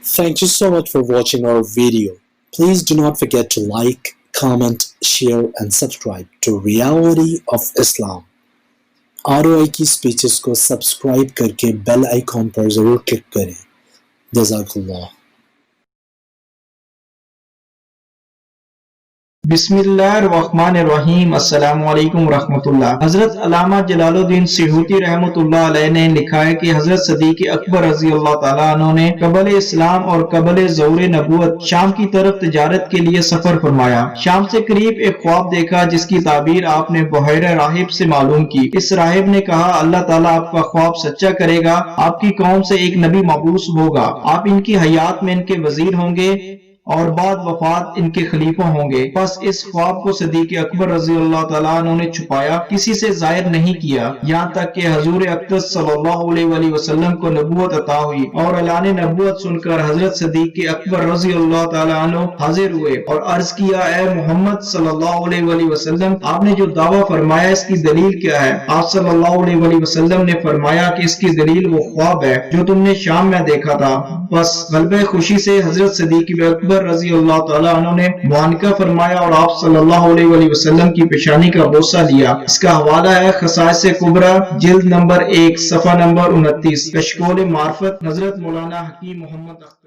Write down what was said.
Thank you so much for watching our video. Please do not forget to like, comment, share and subscribe to Reality of Islam. ROI کی speeches کو subscribe کر کے bell icon پر ضرور click کریں. جزاک اللہ. بسم اللہ الرحمن الرحیم. السلام علیکم ورحمۃ اللہ. حضرت علامہ جلال الدین سیوطی رحمۃ اللہ علیہ نے لکھا ہے کہ حضرت صدیق اکبر رضی اللہ تعالیٰ عنہ نے قبل اسلام اور قبل ظہور نبوت شام کی طرف تجارت کے لیے سفر فرمایا. شام سے قریب ایک خواب دیکھا جس کی تعبیر آپ نے بحیرہ راہب سے معلوم کی. اس راہب نے کہا اللہ تعالیٰ آپ کا خواب سچا کرے گا. آپ کی قوم سے ایک نبی مبعوث ہوگا. آپ ان کی حیات میں ان کے وزیر ہوں گے اور بعد وفات ان کے خلیفہ ہوں گے. پس اس خواب کو صدیق اکبر رضی اللہ تعالیٰ عنہ نے چھپایا، کسی سے ظاہر نہیں کیا، یہاں تک کہ حضور اقدس صلی اللہ علیہ وآلہ وسلم کو نبوت عطا ہوئی اور اعلان نبوت سن کر حضرت صدیق اکبر رضی اللہ تعالیٰ عنہ حاضر ہوئے اور عرض کیا اے محمد صلی اللہ علیہ وآلہ وسلم، آپ نے جو دعویٰ فرمایا اس کی دلیل کیا ہے؟ آپ صلی اللہ علیہ وآلہ وسلم نے فرمایا کہ اس کی دلیل وہ خواب ہے جو تم نے شام میں دیکھا تھا. بس غلبہ خوشی سے حضرت صدیق اکبر رضی اللہ تعالیٰ عنہ نے معانقہ فرمایا اور آپ صلی اللہ علیہ وآلہ وسلم کی پیشانی کا بوسہ لیا. اس کا حوالہ ہے خصائص کبریٰ جلد نمبر 1 صفحہ نمبر 29 کشکول معرفت حضرت مولانا حکیم محمد